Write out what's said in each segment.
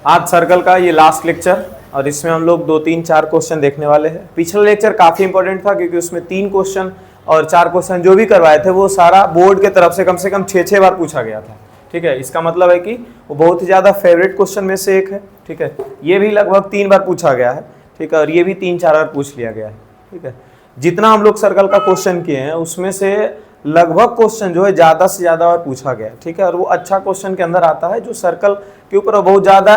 आज सर्कल का ये लास्ट लेक्चर और इसमें हम लोग 2, 3, 4 क्वेश्चन देखने वाले हैं। पिछला लेक्चर काफी इंपॉर्टेंट था क्योंकि उसमें 3 क्वेश्चन और 4 क्वेश्चन जो भी करवाए थे वो सारा बोर्ड के तरफ से कम 6-6 बार पूछा गया था। ठीक है, इसका मतलब है कि वो बहुत ही ज्यादा फेवरेट क्वेश्चन में से एक है। ठीक है, ये भी लगभग 3 बार पूछा गया है। ठीक है, और ये भी 3-4 बार पूछ लिया गया है। ठीक है, जितना हम लोग सर्कल का क्वेश्चन किए हैं उसमें से लगभग क्वेश्चन जो है ज्यादा से ज्यादा बार पूछा गया है। ठीक है, और वो अच्छा क्वेश्चन के अंदर आता है जो सर्कल के ऊपर बहुत ज्यादा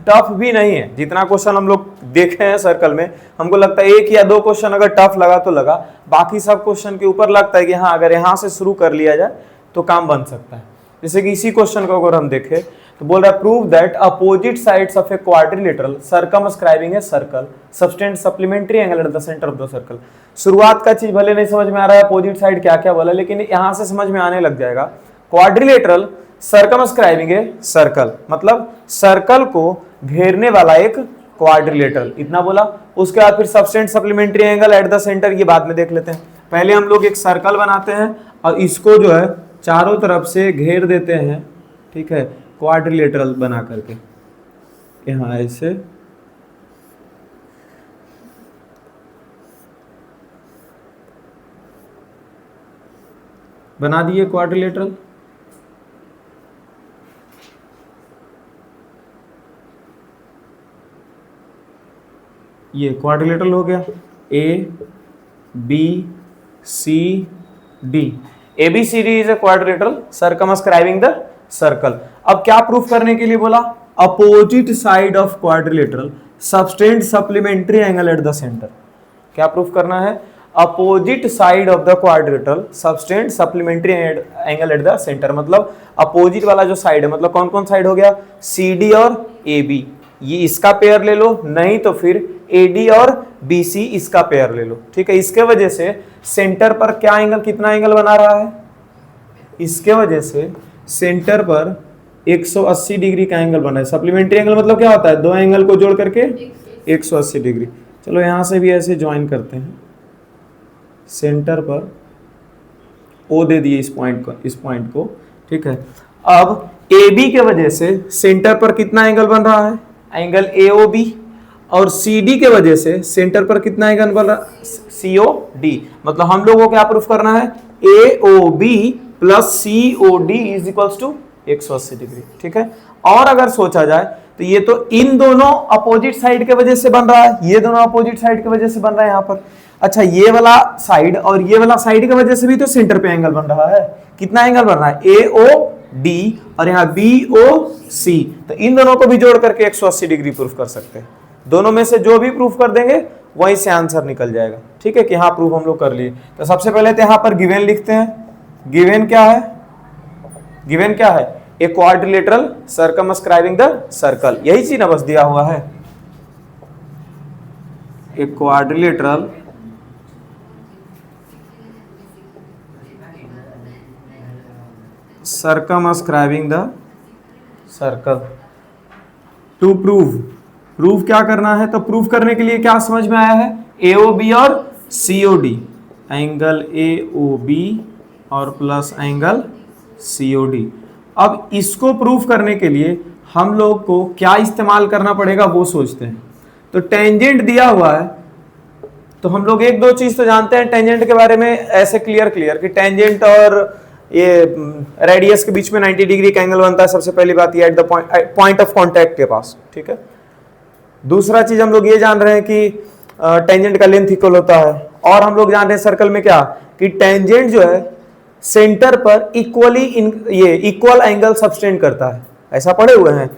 टफ भी नहीं है। जितना क्वेश्चन हम लोग देखे हैं सर्कल में, हमको लगता है 1 या 2 क्वेश्चन अगर टफ लगा तो लगा, बाकी सब क्वेश्चन के ऊपर लगता है कि हाँ अगर यहाँ से शुरू कर लिया जाए तो काम बन सकता है। जैसे कि इसी क्वेश्चन को अगर हम देखें तो बोल रहा है prove that opposite sides of A quadrilateral circumscribing a circle subtend supplementary angle at the centre of the circle. शुरुआत का चीज भले नहीं समझ में आ रहा है अपोजिट साइड क्या क्या बोला, लेकिन यहां से समझ में आने लग जाएगा। क्वाड्रिलेटरल सर्कमस्क्राइबिंग ए सर्कल मतलब सर्कल को घेरने वाला एक क्वाड्रिलेटरल, इतना बोला। उसके बाद फिर subtend supplementary angle at the centre, ये बाद में देख लेते हैं। पहले हम लोग एक सर्कल बनाते हैं और इसको जो है चारों तरफ से घेर देते हैं। ठीक है, क्वाड्रिलेटरल बना करके यहां ऐसे बना दिए क्वाड्रिलेटरल। ये क्वाड्रिलेटरल हो गया, A B C D. ABCD is a quadrilateral circumscribing the circle. अब क्या प्रूफ करने के लिए बोला? Opposite side of quadrilateral subtend supplementary angle at the centre. क्या प्रूफ करना है? Opposite side of the quadrilateral subtend supplementary angle at the centre, मतलब अपोजिट वाला जो साइड है, मतलब कौन कौन साइड हो गया? CD और AB, ये इसका पेयर ले लो, नहीं तो फिर AD और BC इसका पेयर ले लो। ठीक है, इसके वजह से सेंटर पर क्या एंगल, कितना एंगल बना रहा है? इसके वजह से सेंटर पर 180 डिग्री का एंगल बना है। सप्लीमेंट्री एंगल मतलब क्या होता है? 2 एंगल को जोड़ करके 180 डिग्री। चलो यहां से भी ऐसे ज्वाइन करते हैं। सेंटर पर O दे दिए इस पॉइंट को। ठीक है, अब AB के वजह से सेंटर पर कितना एंगल बन रहा है? Angle AOB। और CD के वजह से सेंटर पर कितना एंगल बन रहा है? COD। मतलब हम लोगों को क्या प्रूफ करना है? AOB plus COD is equals to 180 degree. ठीक है, और अगर सोचा जाए तो ये तो इन दोनों अपोजिट साइड के वजह से बन रहा है, ये दोनों अपोजिट साइड के वजह से बन रहा है यहाँ पर। अच्छा, ये वाला साइड और ये वाला साइड की वजह से भी तो सेंटर पे एंगल बन रहा है। कितना एंगल बन रहा है? AOD और यहाँ BOC। तो इन दोनों को भी जोड़ करके 180 डिग्री प्रूफ कर सकते हैं। दोनों में से जो भी प्रूफ कर देंगे वहीं से आंसर निकल जाएगा। ठीक है, कि हाँ प्रूफ हम लोग कर लिए। तो सबसे पहले तो यहाँ पर गिवन लिखते हैं। गिवन क्या है? गिवन क्या है? A quadrilateral circumscribing the circle, यही चीज ना बस दिया हुआ है। A quadrilateral circumscribing the circle. To proof क्या करना है? तो प्रूफ करने के लिए क्या समझ में आया है? AOB और COD, एंगल AOB और प्लस एंगल COD। अब इसको प्रूफ करने के लिए हम लोग को क्या इस्तेमाल करना पड़ेगा वो सोचते हैं। तो टेंजेंट दिया हुआ है, तो हम लोग 1-2 चीज तो जानते हैं टेंजेंट के बारे में ऐसे क्लियर कि टेंजेंट और ये रेडियस के बीच में 90 डिग्री का एंगल बनता है। सबसे पहली बात ये at the point of contact के पास। ठीक है, दूसरा चीज हम लोग ये जान रहे हैं कि टेंजेंट का लेंथ इक्वल होता है। और हम लोग जान रहे हैं सर्कल में क्या, कि टेंजेंट जो है सेंटर पर इक्वल एंगल सबटेंड करता है। ऐसा पढ़े हुए हैं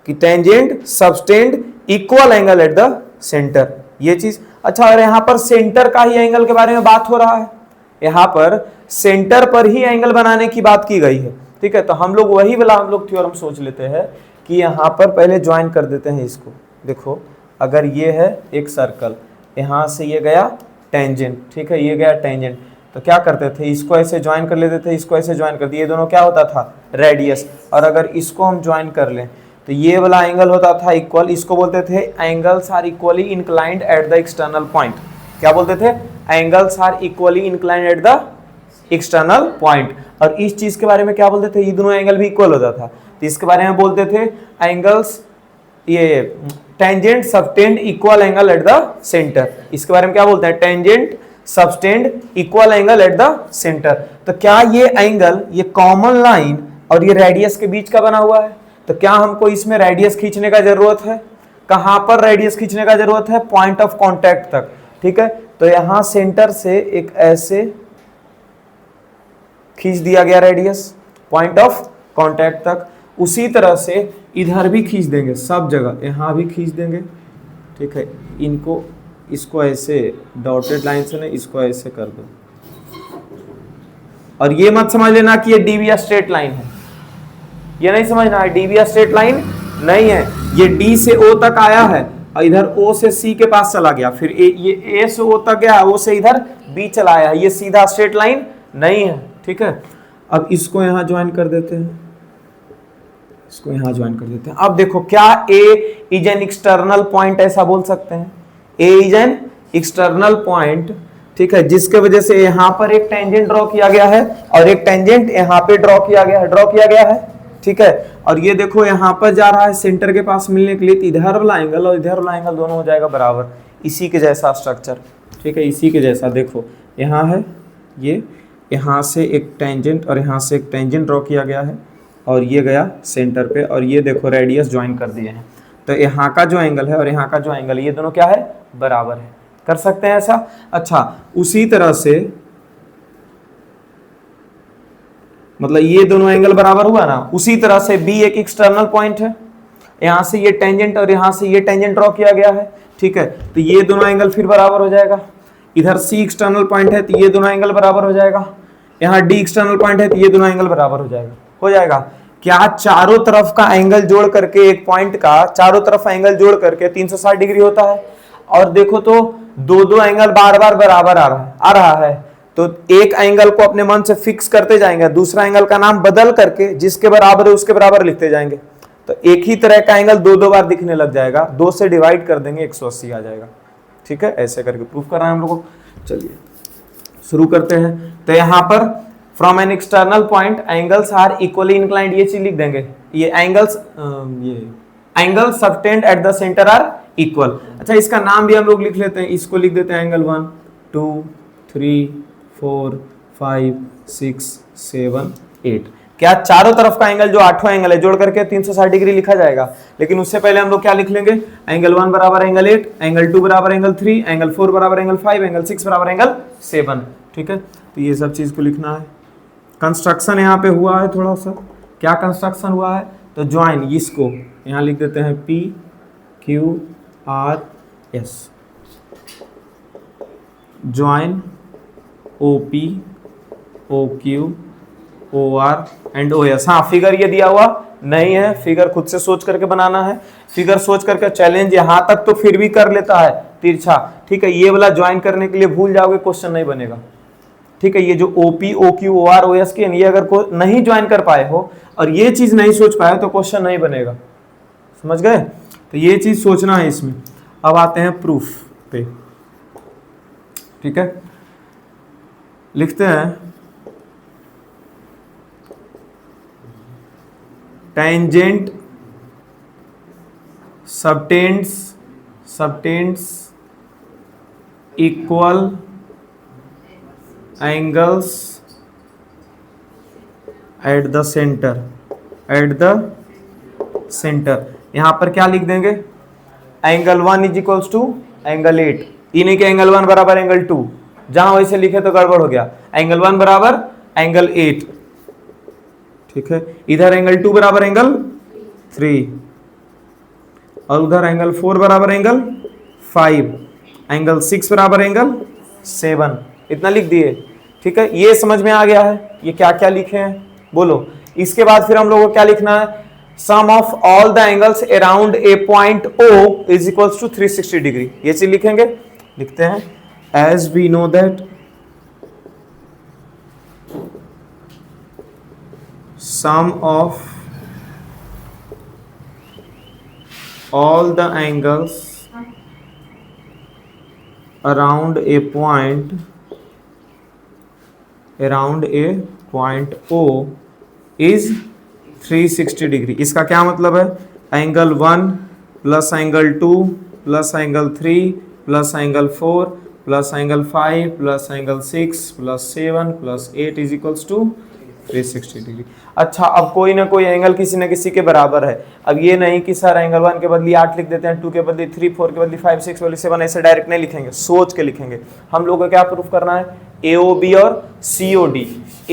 कि tangent subtend equal angle at the centre, ये चीज। अच्छा, और यहाँ पर सेंटर का ही एंगल के बारे में बात हो रहा है। यहाँ पर सेंटर पर ही एंगल बनाने की बात की गई है। ठीक है, तो हम लोग वही वाला हम लोग थ्योरम सोच लेते हैं कि यहाँ पर पहले ज्वाइन कर देते हैं इसको। देखो, अगर ये है एक सर्कल, यहाँ से ये गया टेंजेंट। ठीक है, ये गया टेंजेंट, तो क्या करते थे? इसको ऐसे ज्वाइन कर लेते थे, इसको ऐसे ज्वाइन कर दिए। ये दोनों क्या होता था? रेडियस। और अगर इसको हम ज्वाइन कर लें तो ये वाला एंगल होता था इक्वल। इसको बोलते थे angles are equally inclined at the external point. क्या बोलते थे? Angles are equally inclined at the external point. और इस चीज के बारे में क्या बोलते थे? ये दोनों एंगल भी इक्वल होता था, तो इसके बारे में बोलते थे एंगल्स ये tangent subtend equal angle at the centre, इसके बारे में क्या बोलते हैं, tangent subtend equal angle at the centre. तो क्या ये एंगल, ये कॉमन लाइन और ये रेडियस के बीच का बना हुआ है, तो क्या हमको इसमें रेडियस खींचने का जरूरत है, कहां पर रेडियस खींचने का जरूरत है, पॉइंट ऑफ कांटेक्ट तक, ठीक है। तो यहां सेंटर से एक ऐसे खींच दिया गया रेडियस पॉइंट ऑफ कांटेक्ट तक, उसी तरह से इधर भी खींच देंगे सब जगह, यहां भी खींच देंगे, ठीक है। इनको इसको ऐसे डॉटेड लाइन से नहीं, इसको ऐसे कर दो, और ये मत समझ लेना कि ये डीवी स्ट्रेट लाइन है, ये नहीं समझना है, डीवी स्ट्रेट लाइन नहीं है, ये डी से ओ तक आया है और इधर ओ से सी के पास चला गया, फिर ये ए से ओ तक गया, ओ से इधर बी चला आया, ये सीधा स्ट्रेट लाइन नहीं है, ठीक है। अब इसको यहां ज्वाइन कर देते हैं, इसको यहां ज्वाइन कर देते हैं। अब देखो, क्या ए इज एन एक्सटर्नल पॉइंट, ऐसा बोल सकते हैं, ए इज एन एक्सटर्नल पॉइंट, ठीक है, जिसके वजह से यहां पर एक टेंजेंट ड्रॉ किया गया है और एक टेंजेंट यहां पे ड्रॉ किया गया है, ठीक है। और ये देखो यहां पर जा रहा है सेंटर के पास मिलने के लिए, तो इधर वाला एंगल और इधर वाला एंगल दोनों हो जाएगा बराबर, इसी के जैसा स्ट्रक्चर, ठीक है, इसी के जैसा। देखो यहाँ है, ये यहाँ से एक टेंजेंट और यहाँ से एक टेंजेंट ड्रॉ किया गया है और ये गया सेंटर पे, और ये देखो रेडियस ज्वाइन कर दिए हैं, तो यहाँ का जो एंगल है और यहाँ का जो एंगल है, ये दोनों क्या है, बराबर है, कर सकते हैं ऐसा। अच्छा, उसी तरह से मतलब ये दोनों एंगल बराबर हुआ ना, उसी तरह से बी एक एक्सटर्नल पॉइंट है, यहां से ये टेंजेंट और यहां से ये टेंजेंट ड्रॉ किया गया है, ठीक है, तो ये दोनों एंगल फिर बराबर हो जाएगा। इधर सी एक्सटर्नल पॉइंट है तो ये दोनों एंगल बराबर हो जाएगा, यहाँ डी एक्सटर्नल पॉइंट है तो ये दोनों एंगल बराबर हो जाएगा। क्या चारों तरफ का एंगल जोड़ करके, एक पॉइंट का चारों तरफ एंगल जोड़ करके 360 डिग्री होता है? और देखो तो दो एंगल बार बार बराबर आ रहा है, तो एक एंगल को अपने मन से फिक्स करते जाएंगे, दूसरा एंगल का नाम बदल करके जिसके बराबर है उसके बराबर लिखते जाएंगे, तो एक ही तरह का एंगल दो बार दिखने लग जाएगा, 2 से डिवाइड कर देंगे 180 आ जाएगा, ठीक है। ऐसे करके प्रूफ कर रहे हैं हम लोगों को। चलिए शुरू करते हैं। तो यहाँ पर from an external point angles are equally inclined, ये चीज लिख देंगे, ये angle subtend at the centre are equal. अच्छा, इसका नाम भी हम लोग लिख लेते हैं, इसको लिख देते हैं एंगल 1 2 3 4 5 6 7 8। क्या चारों तरफ का एंगल जो आठवां एंगल है जोड़ करके 360 डिग्री लिखा जाएगा, लेकिन उससे पहले हम लोग क्या लिख लेंगे, एंगल 1 बराबर एंगल 8, एंगल 2 बराबर एंगल 3, एंगल 4 बराबर एंगल 5, एंगल 6 बराबर एंगल 7, ठीक है। तो ये सब चीज को लिखना है। कंस्ट्रक्शन यहाँ पे हुआ है थोड़ा सा, क्या कंस्ट्रक्शन हुआ है, तो ज्वाइन, इसको यहाँ लिख देते हैं P Q R S, join OP OQ OR and OS। हाँ, फिगर ये दिया हुआ नहीं है, फिगर खुद से सोच करके बनाना है, फिगर सोच करके चैलेंज यहां तक तो फिर भी कर लेता है तिरछा, ठीक है, ये वाला ज्वाइन करने के लिए भूल जाओगे क्वेश्चन नहीं बनेगा, ठीक है। ये जो OP OQ OR OS के ये अगर को नहीं ज्वाइन कर पाए हो और ये चीज नहीं सोच पाए तो क्वेश्चन नहीं बनेगा, समझ गए। तो ये चीज सोचना है इसमें। अब आते हैं प्रूफ पे, ठीक है, लिखते हैं tangent subtends equal angles at the centre. यहां पर क्या लिख देंगे, angle 1 is equals to angle 8, ये नहीं कि एंगल 1 बराबर एंगल 2, जहां वैसे लिखे तो गड़बड़ हो गया, एंगल 1 बराबर एंगल 8, ठीक है, इधर एंगल 2 बराबर एंगल 3 और उधर एंगल 4 बराबर एंगल 5, एंगल 6 बराबर एंगल 7, इतना लिख दिए, ठीक है। ये समझ में आ गया है, ये क्या क्या लिखे हैं बोलो। इसके बाद फिर हम लोगों को क्या लिखना है, sum of all the angles around a point O is equals to 360 degree, ये चीज लिखेंगे। लिखते हैं as we know that sum of all the angles around a point O is 360 degree. इसका क्या मतलब है, angle 1 plus angle 2 plus angle 3 plus angle 4 plus angle 5 plus angle 6 plus 7 plus 8 is equals to 360 degree. अच्छा, अब कोई ना कोई angle किसी न किसी के बराबर है। अब ये नहीं कि सर एंगल 1 के बदले 8 लिख देते हैं, 2 के बदले 3, 4 के बदले 5, 6 के बदले 7, ऐसे डायरेक्ट नहीं लिखेंगे, सोच के लिखेंगे। हम लोग को क्या प्रूफ करना है? AOB और COD।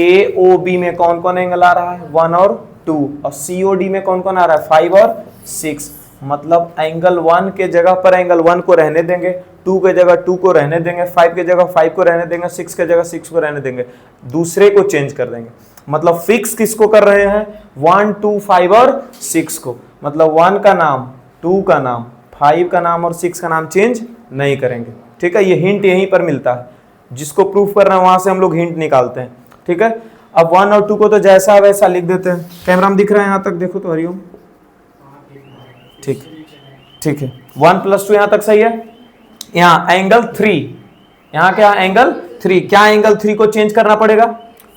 AOB में कौन कौन एंगल आ रहा है? 1 और 2, और COD में कौन कौन आ रहा है? 5 और 6। मतलब एंगल 1 के जगह पर एंगल 1 को रहने देंगे, 2 के जगह 2 को रहने देंगे, 5 के जगह 5 को रहने देंगे, 6 के जगह 6 को रहने देंगे, दूसरे को चेंज कर देंगे। मतलब फिक्स किसको कर रहे हैं? 1, 2, 5 और 6 को। मतलब 1 का नाम, 2 का नाम, 5 का नाम और 6 का नाम चेंज नहीं करेंगे। ठीक है, ये हिंट यहीं पर मिलता है, जिसको प्रूफ करना है वहां से हम लोग हिंट निकालते हैं। ठीक है, अब 1 और 2 को तो जैसा वैसा लिख देते हैं। कैमरा में दिख रहा है यहाँ तक? देखो तो हरिओम, ठीक ठीक है। 1 + 2 यहाँ तक सही है। यहाँ एंगल 3, यहाँ क्या एंगल 3, क्या एंगल 3 को चेंज करना पड़ेगा?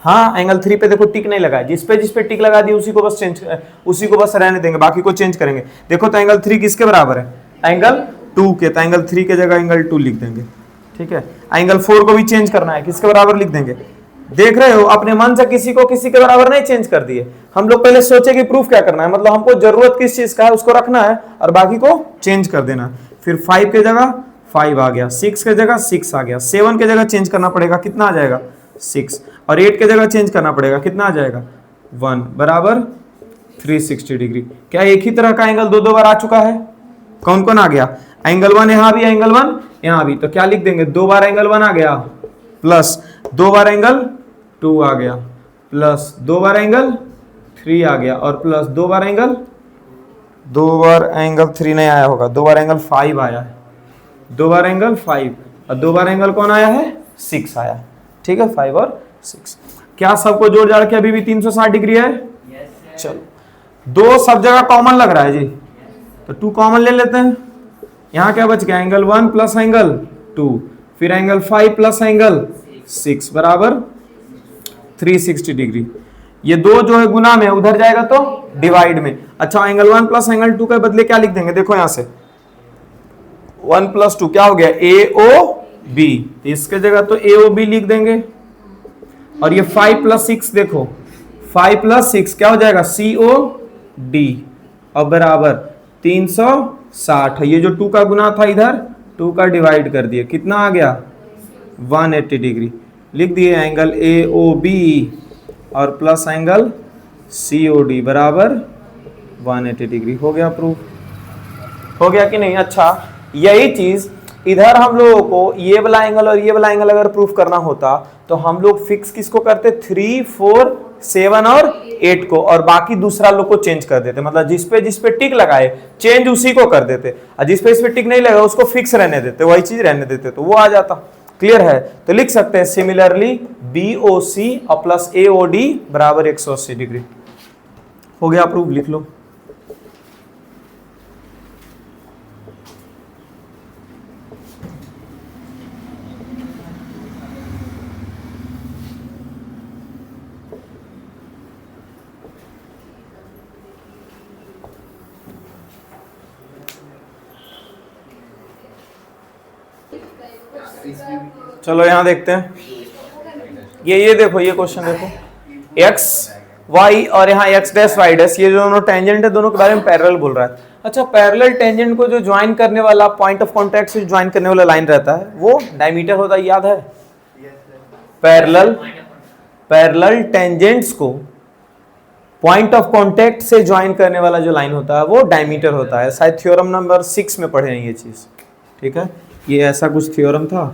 हाँ, एंगल 3 पे देखो टिक नहीं लगा है, जिस पे टिक लगा दी उसी को बस रहने देंगे, बाकी को चेंज करेंगे। देखो तो एंगल 3 किसके बराबर है? एंगल 2 के, तो एंगल 3 के जगह एंगल 2 लिख देंगे। ठीक है, एंगल 4 को भी चेंज करना है, किसके बराबर लिख देंगे? देख रहे हो, अपने मन से किसी को किसी के बराबर नहीं चेंज कर दिए। हम लोग पहले सोचे कि प्रूफ क्या करना है, मतलब हमको जरूरत किस चीज का है उसको रखना है और बाकी को चेंज कर देना। फिर 5 के जगह 5 आ गया, 6 के जगह 6 आ गया, 7 के जगह चेंज करना पड़ेगा, कितना आ जाएगा? 6, और 8 के जगह चेंज करना पड़ेगा, कितना आ जाएगा? 1 बराबर 360 डिग्री। क्या एक ही तरह का एंगल दो बार आ चुका है? कौन कौन आ गया? एंगल 1 यहाँ भी, एंगल 1 यहाँ भी, तो क्या लिख देंगे? 2 बार एंगल 1 आ गया, प्लस 2 बार एंगल 2 आ गया, प्लस 2 बार एंगल 3 आ गया, और प्लस 2 बार एंगल 3 नहीं आया होगा, 2 बार एंगल 5 आया है, 2 बार एंगल 5, और 2 बार एंगल कौन आया है? 6 आया। ठीक है, 5 और 6। क्या सबको जोड़ जाड़ के अभी भी 360 डिग्री है? चलो, 2 सब जगह कॉमन लग रहा है जी, तो 2 कॉमन ले लेते हैं। यहाँ क्या बच गया? एंगल 1 प्लस एंगल 2, फिर एंगल 5 प्लस एंगल 6 बराबर 360 डिग्री। ये 2 जो है गुना में, उधर जाएगा तो डिवाइड में। अच्छा, एंगल 1 प्लस एंगल 2 के बदले क्या लिख देंगे? देखो यहाँ से 1 + 2 क्या हो गया? AOB, इसके जगह तो AOB लिख देंगे। और ये 5 + 6, देखो 5 + 6 क्या हो जाएगा? COD, और बराबर 360। ये जो 2 का गुना था इधर 2 का डिवाइड कर दिए, कितना आ गया? 180 डिग्री। लिख दिए एंगल AOB और प्लस एंगल COD बराबर 180 डिग्री। हो गया प्रूफ? हो गया कि नहीं? अच्छा, यही चीज इधर हम लोगों को ये वाला एंगल और ये वाला एंगल अगर प्रूफ करना होता तो हम लोग फिक्स किसको करते? 3, 4, 7 और 8 को, और बाकी दूसरा लोग को चेंज कर देते। मतलब जिस पे टिक लगाए चेंज उसी को कर देते, और जिस पे इस पे टिक नहीं लगा उसको फिक्स रहने देते, वही चीज रहने देते, तो वो आ जाता। क्लियर है? तो लिख सकते हैं सिमिलरली BOC और प्लस AOD बराबर 180 डिग्री। हो गया प्रूफ? लिख लो। चलो यहां देखते हैं, ये देखो, ये क्वेश्चन देखो, x y और यहाँ x डैश y डैश, ये जो दोनों टेंजेंट है दोनों के बारे में पैरेलल बोल रहा है। अच्छा, पैरेलल टेंजेंट को जो ज्वाइन करने वाला पॉइंट ऑफ कांटेक्ट से ज्वाइन करने वाला लाइन रहता है वो डायमीटर होता है, याद है? पैरेलल टेंजेंट्स को पॉइंट ऑफ कांटेक्ट से ज्वाइन करने वाला जो लाइन होता है वो डायमीटर होता है। शायद थ्योरम नंबर 6 में पढ़े हैं ये चीज। ठीक है, ये ऐसा कुछ थ्योरम था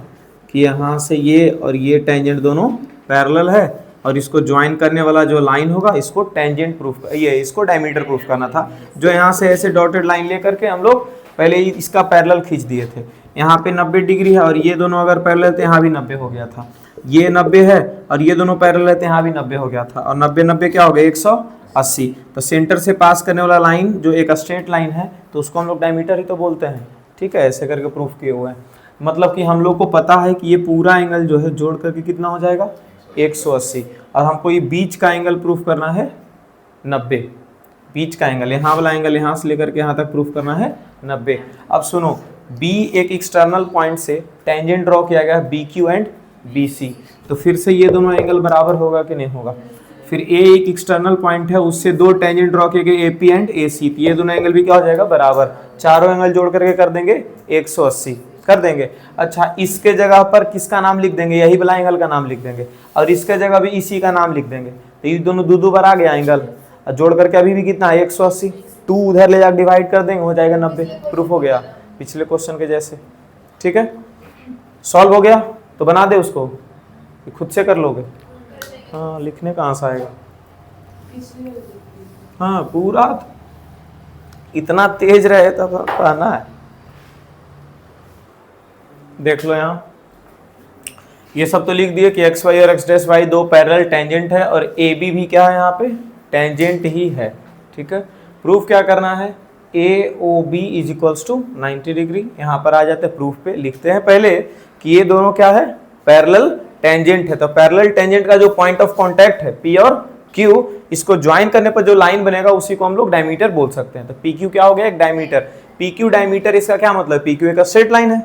कि यहाँ से ये और ये टेंजेंट दोनों पैरेलल है, और इसको ज्वाइन करने वाला जो लाइन होगा इसको टेंजेंट प्रूफ, ये इसको डायमीटर प्रूफ करना था। जो यहाँ से ऐसे डॉटेड लाइन लेकर के हम लोग पहले ही इसका पैरेलल खींच दिए थे। यहाँ पे 90 डिग्री है और ये दोनों अगर पैरेलल तो यहाँ भी 90 हो गया था। ये 90 है और ये दोनों पैरेलल है तो यहाँ भी 90 हो गया था, और 90 90 क्या हो गया? 180। तो सेंटर से पास करने वाला लाइन जो एक स्ट्रेट लाइन है तो उसको हम लोग डायमीटर ही तो बोलते हैं। ठीक है, ऐसे करके प्रूफ किए हुए हैं। मतलब कि हम लोग को पता है कि ये पूरा एंगल जो है जोड़ करके कितना हो जाएगा? 180, और हमको ये बीच का एंगल प्रूफ करना है 90। बीच का एंगल, यहाँ वाला एंगल यहाँ से लेकर के यहाँ तक प्रूफ करना है 90। अब सुनो, B एक एक्सटर्नल पॉइंट से टेंजेंट ड्रॉ किया गया है BQ एंड BC, तो फिर से ये दोनों एंगल बराबर होगा कि नहीं होगा। फिर A एक एक्सटर्नल पॉइंट है, उससे दो टेंजेंट ड्रॉ किए गए AP एंड AC, तो ये दोनों एंगल भी क्या हो जाएगा बराबर। चारों एंगल जोड़ करके कर देंगे 180 कर देंगे। अच्छा, इसके जगह पर किसका नाम लिख देंगे, यही वाला एंगल का नाम लिख देंगे, और इसके जगह भी इसी का नाम लिख देंगे। तो ये दोनों दो बार आ गया एंगल, जोड़ करके अभी भी कितना है 180, 2 उधर ले जाकर डिवाइड कर देंगे, हो जाएगा 90। प्रूफ हो गया पिछले क्वेश्चन के जैसे। ठीक है, सॉल्व हो गया। तो बना दे उसको, खुद से कर लोगे। हाँ, लिखने कहाँ से आएगा। हाँ, पूरा इतना तेज रहे तब पढ़ना है। देख लो यहाँ, ये सब तो लिख दिए कि एक्स वाई और एक्स डैश वाई दो पैरेलल टेंजेंट है, और ए बी भी क्या है यहाँ पे टेंजेंट ही है। ठीक है, प्रूफ क्या करना है, A O B is equals to 90 degree. यहाँ पर आ जाते हैं प्रूफ पे, लिखते हैं पहले कि ये दोनों क्या है पैरेलल टेंजेंट है। तो पैरेलल टेंजेंट का जो पॉइंट ऑफ कॉन्टैक्ट है पी और क्यू, इसको ज्वाइन करने पर जो लाइन बनेगा उसी को हम लोग डायमीटर बोल सकते हैं। तो पी क्यू क्या हो गया, एक डायमीटर। पी क्यू डायमीटर, इसका क्या मतलब, पी क्यू एक स्ट्रेट लाइन है।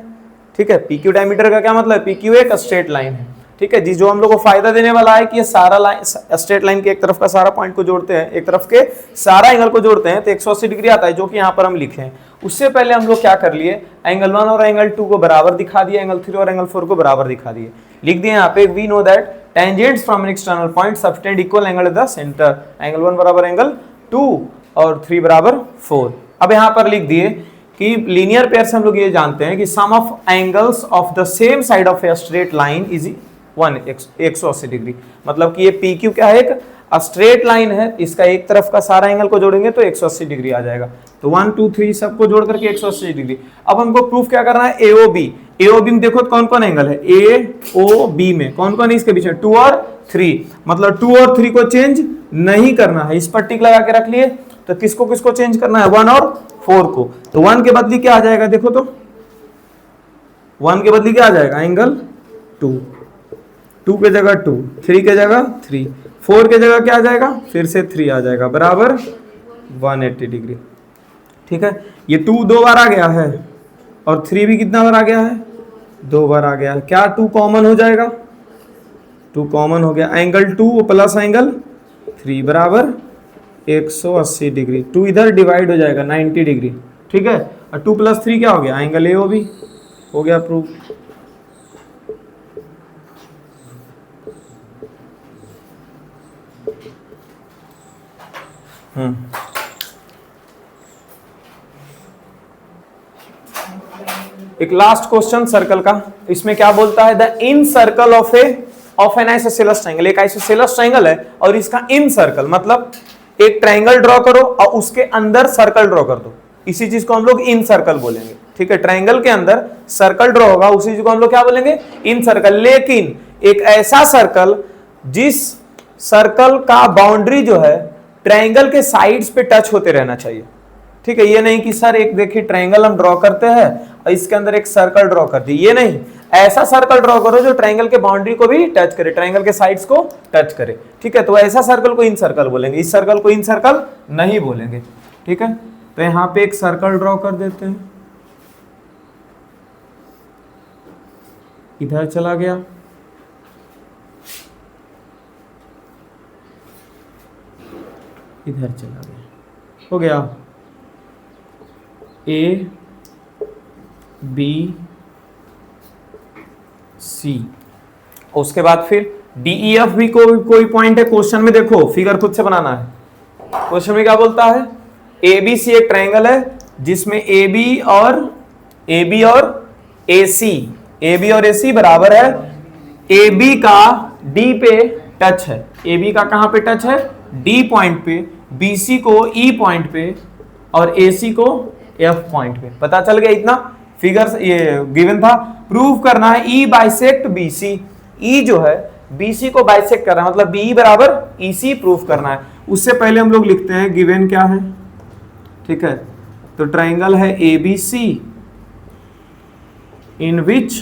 ठीक है, पी क्यू डायमीटर का क्या मतलब, पी क्यू एक स्ट्रेट लाइन है। ठीक है, जिस जो हम लोग को फायदा देने वाला है कि ये सारा लाइन स्ट्रेट लाइन के एक तरफ का सारा पॉइंट को जोड़ते हैं, एक तरफ के सारा एंगल को जोड़ते हैं, तो 180 डिग्री आता है, जो कि यहाँ पर हम लिखे हैं। उससे पहले हम लोग क्या कर लिए, एंगल 1 और एंगल 2 को बराबर दिखा दिए, एंगल 3 और एंगल 4 को बराबर दिखा दिए। लिख दिए यहाँ पे, we know that tangents from an external point subtend equal angle at the centre. Angle 1 बराबर एंगल 2 और 3 बराबर 4। अब यहाँ पर लिख दिए कि लीनियर पेयर से हम लोग ये जानते हैं कि sum of angles of the same side of a straight line is 180 degree. मतलब कि ये पी क्यू क्या है, एक स्ट्रेट लाइन है, इसका एक तरफ का सारा एंगल को जोड़ेंगे तो 180 डिग्री आ जाएगा। तो 1 2 3 सबको जोड़ करके 180 डिग्री। अब हमको प्रूफ क्या करना है, एओबी। एओबी में देखो कौन कौन एंगल है, एओबी में कौन कौन है इसके पीछे, 2 और 3। मतलब 2 और 3 को चेंज नहीं करना है, इस पर टिक लगा के रख लिए। तो किसको किसको चेंज करना है, 1 और 4 को। तो 1 के बदली क्या आ जाएगा, देखो तो 1 के बदली क्या आ जाएगा, एंगल 2। 2 के जगह 2, 3 के जगह 3, 4 के जगह क्या आ जाएगा, फिर से 3 आ जाएगा, बराबर 180 डिग्री। ठीक है, ये 2 2 बार आ गया है और 3 भी कितना बार आ गया है, 2 बार आ गया है। क्या 2 कॉमन हो जाएगा, 2 कॉमन हो गया। एंगल 2 प्लस एंगल 3 बराबर 180 डिग्री। 2 इधर डिवाइड हो जाएगा 90 डिग्री। ठीक है, और 2 प्लस 3 क्या हो गया, एंगल एओबी। हो गया प्रूफ। एक लास्ट क्वेश्चन सर्कल का, इसमें क्या बोलता है, the in circle of N isosceles triangle. एक आइसोसेलेस ट्रायंगल है और इसका इन सर्कल मतलब एक ट्रायंगल ड्रॉ करो और उसके अंदर सर्कल ड्रॉ कर दो, इसी चीज को हम लोग इन सर्कल बोलेंगे। ठीक है, ट्रायंगल के अंदर सर्कल ड्रॉ होगा, उसी चीज को हम लोग क्या बोलेंगे, इन सर्कल। लेकिन एक ऐसा सर्कल जिस सर्कल का बाउंड्री जो है ट्रायंगल के साइड्स पे टच होते रहना चाहिए। ठीक है, ये नहीं कि सर एक देखिए ट्रायंगल हम ड्रॉ करते हैं और इसके अंदर एक सर्कल ड्रॉ कर दी, ये नहीं। ऐसा सर्कल ड्रॉ करो जो ट्रायंगल के बाउंड्री को भी टच करे, ट्रायंगल के साइड्स को टच करे। ठीक है, तो ऐसा सर्कल को इन सर्कल बोलेंगे, इस सर्कल को इन सर्कल नहीं बोलेंगे। ठीक है, तो यहां पे एक सर्कल ड्रॉ कर देते हैं, इधर चला गया, इधर चला गया, हो गया ए बी सी। उसके बाद फिर डी ई एफ भी कोई पॉइंट है क्वेश्चन में, देखो फिगर खुद से बनाना है। क्वेश्चन में क्या बोलता है, ए बी सी एक ट्रायंगल है जिसमें ए बी और ए सी बराबर है, ए बी का डी पे टच है, ए बी का कहां पे टच है, डी पॉइंट पे, बी सी को ई पॉइंट पे और ए सी को एफ पॉइंट पे। पता चल गया इतना, फिगर ये गिवन था। प्रूव करना है ई बाइसेक्ट बी सी, ई जो है बी सी को बाइसेक्ट कर रहा है, मतलब बी बराबर ई सी प्रूव करना है। उससे पहले हम लोग लिखते हैं गिवन क्या है। ठीक है, तो ट्राइंगल है A B C in which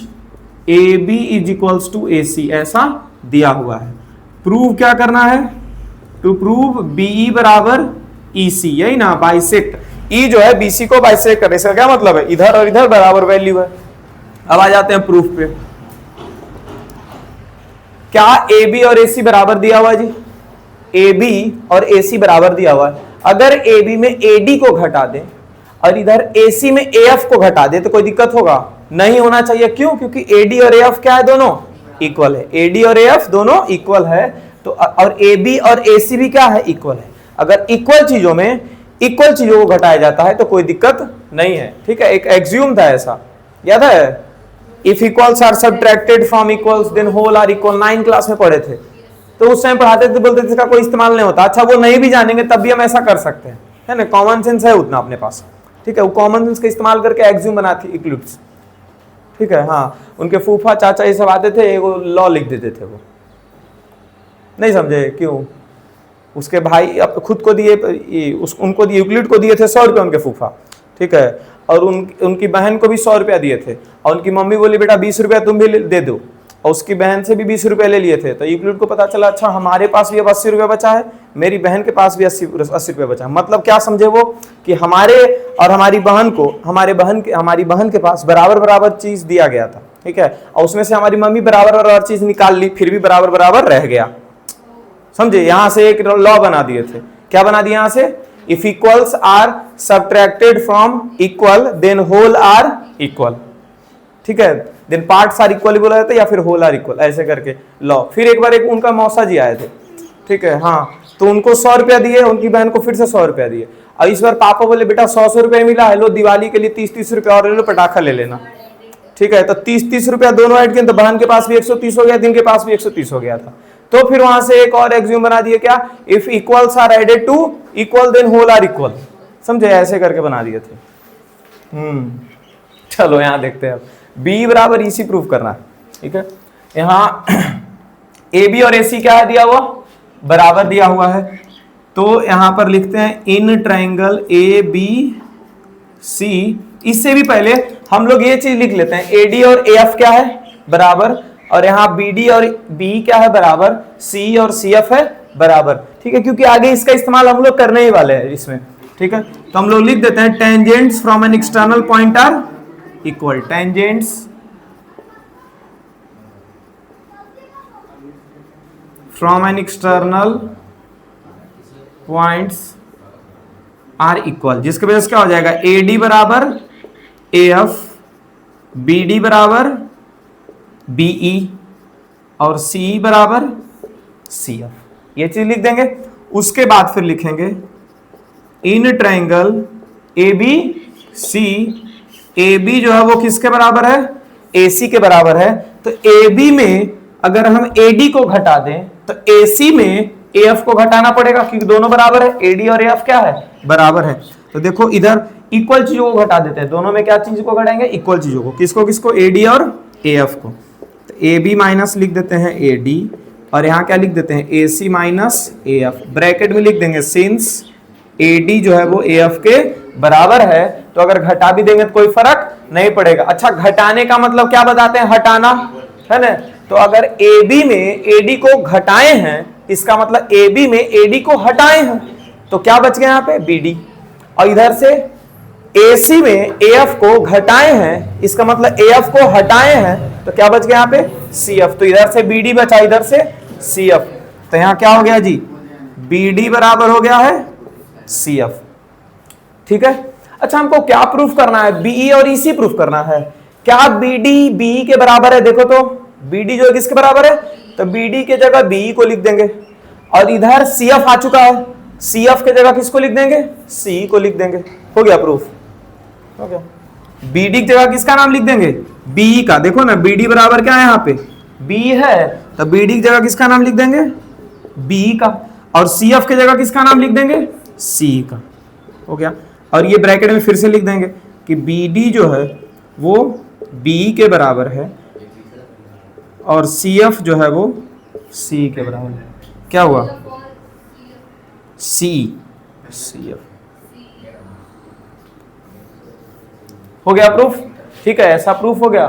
A B is equals to A C, ऐसा दिया हुआ है। प्रूव क्या करना है, टू प्रूव बीई बराबर EC, यही ना, बाइसेक्ट। E जो है BC को बाइसेक्ट करे, इसका क्या मतलब है, इधर और इधर बराबर वैल्यू है। अब आ जाते हैं प्रूफ पे। क्या AB और AC बराबर दिया हुआ है जी? AB और AC बराबर दिया हुआ है। अगर AB में AD को घटा दें और इधर AC में AF को घटा दे तो कोई दिक्कत होगा? नहीं होना चाहिए। क्यों? क्योंकि AD और AF क्या है, दोनों इक्वल है। AD और AF दोनों इक्वल है, तो और AB और AC भी क्या है, इक्वल है। अगर इक्वल चीजों में इक्वल चीजों को घटाया जाता है तो कोई दिक्कत नहीं है। ठीक है, एक एक्सियोम था ऐसा, याद है? If equals are subtracted from equals then whole are equal, 9 class में पढ़े थे। तो उस टाइम पढ़ाते थे, बोलते थे इसका कोई इस्तेमाल नहीं होता। अच्छा, वो नहीं भी जानेंगे तब भी हम ऐसा कर सकते हैं, है ना? कॉमन सेंस है उतना अपने पास। ठीक है, वो कॉमन सेंस का इस्तेमाल करके एक्सियोम बनाती इक्लिप्स। ठीक है, हाँ, उनके फूफा चाचा ये सब आते थे, वो लॉ लिख देते थे। वो नहीं समझे क्यों? उसके भाई खुद को दिए, उनको दिए, यूक्लिड को दिए थे 100 रुपये उनके फूफा। ठीक है, और उनकी बहन को भी 100 रुपया दिए थे, और उनकी मम्मी बोली बेटा 20 रुपया तुम भी दे दो, और उसकी बहन से भी 20 रुपये ले लिए थे। तो यूक्लिड को पता चला, अच्छा हमारे पास भी अब 80 रुपया बचा है, मेरी बहन के पास भी 80 रुपया बचा है। मतलब क्या समझे वो, कि हमारे और हमारी बहन को, हमारी बहन के पास बराबर बराबर चीज दिया गया था। ठीक है, और उसमें से हमारी मम्मी बराबर बराबर चीज निकाल ली, फिर भी बराबर बराबर रह गया। समझे? यहां से एक लॉ बना दिए थे। क्या बना दिया यहां से? If equals are subtracted from equal then whole are equal. ठीक है, देन पार्ट्स आर इक्वल बोला जाता है, या फिर होल आर इक्वल, ऐसे करके लॉ। फिर एक बार एक उनका मौसा जी आए थे। ठीक है, हाँ, तो उनको 100 रुपया दिए, उनकी बहन को फिर से 100 रुपया दिए। और इस बार पापा बोले बेटा 100 रुपया मिला है, लो दिवाली के लिए 30 रुपया और ले लो, पटाखा ले लेना। ठीक है, तो 30 रुपया दोनों ऐड किए, तो बहन के पास भी 130 हो गया, दिन के पास भी 130 हो गया था। तो फिर वहां से एक और एक्सियोम बना दिए, क्या? If equals are added to equal then whole are equal. समझे? ऐसे करके बना दिए थे। चलो यहां देखते हैं अब। बी बराबर EC प्रूफ करना है। ठीक है, यहां AB और AC क्या है दिया हुआ? बराबर दिया हुआ है। तो यहां पर लिखते हैं इन ट्रायंगल ABC। इससे भी पहले हम लोग ये चीज लिख लेते हैं, AD और AF क्या है? बराबर। और यहाँ BD और BE क्या है? बराबर। C और CF है बराबर। ठीक है, क्योंकि आगे इसका इस्तेमाल हम लोग करने ही वाले हैं इसमें। ठीक है, तो हम लोग लिख देते हैं tangents from an external point are equal. Tangents from an external points are equal, जिसके वजह से क्या हो जाएगा? AD बराबर AF, BD बराबर BE और CE बराबर CF। ये चीज लिख देंगे। उसके बाद फिर लिखेंगे इन ट्रायंगल ABC। AB जो है वो किसके बराबर है? AC के बराबर है। तो AB में अगर हम AD को घटा दें तो AC में AF को घटाना पड़ेगा, क्योंकि दोनों बराबर है। AD और AF क्या है? बराबर है। तो देखो इधर इक्वल चीजों को घटा देते हैं, दोनों में क्या चीज को घटाएंगे? इक्वल चीजों को। किसको किसको? AD और AF को। तो AB माइनस लिख देते हैं AD, और यहां क्या लिख देते हैं? AC minus AF। ब्रैकेट में लिख देंगे सिंस AD जो है वो AF के बराबर है, तो अगर घटा भी देंगे तो कोई फर्क नहीं पड़ेगा। अच्छा, घटाने का मतलब क्या बताते हैं? हटाना, है ना? तो अगर AB में AD को घटाए हैं, इसका मतलब AB में AD को हटाए हैं, तो क्या बच गया यहाँ पे? BD। और इधर से AC में AF को घटाए हैं, इसका मतलब AF को हटाए हैं, तो क्या बच गया यहाँ पे? CF। तो इधर से BD बचा, इधर से CF। तो यहाँ क्या हो गया जी? BD बराबर हो गया है CF। ठीक है, अच्छा हमको क्या प्रूफ करना है? BE और EC प्रूफ करना है। क्या BD BE के बराबर है? देखो तो BD जो है किसके बराबर है? तो BD के जगह BE को लिख देंगे, और इधर CF आ चुका है, CF के जगह किसको लिख देंगे? CE को लिख देंगे। हो गया प्रूफ, हो गया। BD की जगह किसका नाम लिख देंगे? BE का। देखो ना, BD बराबर क्या है यहाँ पे? BE है, तो BD की जगह किसका नाम लिख देंगे? BE का। और CF की जगह किसका नाम लिख देंगे? CE का। हो गया। और ये ब्रैकेट में फिर से लिख देंगे कि BD जो है वो BE के बराबर है, और CF जो है वो CE के बराबर है। क्या हुआ? CF। हो गया प्रूफ। ठीक है, ऐसा प्रूफ हो गया,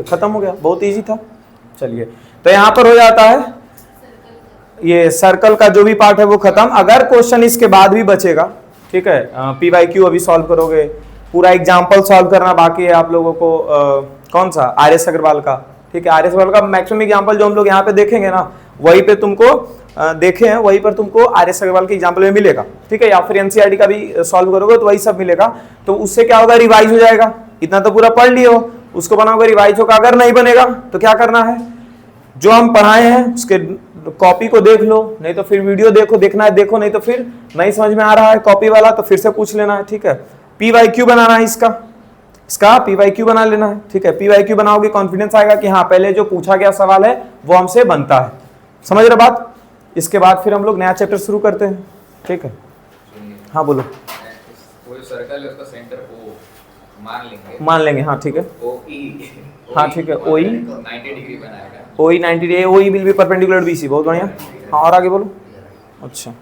खत्म हो गया, बहुत इजी था। चलिए, तो यहां पर हो जाता है ये सर्कल का जो भी पार्ट है वो खत्म। अगर क्वेश्चन इसके बाद भी बचेगा, ठीक है, पी वाई क्यू अभी सॉल्व करोगे, पूरा एग्जाम्पल सॉल्व करना बाकी है आप लोगों को, कौन सा, आर एस अग्रवाल का, ठीक है, आर एस अग्रवाल का मैक्सिमम एग्जाम्पल जो हम लोग यहाँ पे देखेंगे ना, वही पे तुमको देखे हैं, वही पर तुमको आर एस अग्रवाल के एग्जाम्पल में मिलेगा, ठीक है, या फिर एनसीईआरटी का भी सॉल्व करोगे तो वही सब मिलेगा। तो उससे क्या होगा, रिवाइज हो जाएगा, इतना तो पूरा पढ़ लियो, उसको बनाओगे, रिवाइज होगा। अगर नहीं बनेगा तो क्या करना है, जो हम पढ़ाए हैं उसके कॉपी को देख लो, नहीं तो फिर वीडियो देखो, देखना है देखो, नहीं तो फिर नहीं समझ में आ रहा है कॉपी वाला तो फिर से पूछ लेना है, ठीक है। पी वाई क्यू बनाना है इसका पी वाई क्यू बना लेना है, ठीक है। पी वाई क्यू बनाओगे, कॉन्फिडेंस आएगा कि हाँ पहले जो पूछा गया सवाल है वो हमसे बनता है, समझ रहे बात। इसके बाद फिर हम लोग नया चैप्टर शुरू करते हैं, ठीक है। हाँ बोलो। कोई सर्कल है, उसका सेंटर ओ मान लेंगे, हाँ ठीक है, OE, हाँ ठीक है, OE 90 डिग्री बनाएगा, OE 90 degree, OE will be perpendicular BC, बहुत बढ़िया। हाँ और आगे बोलो। अच्छा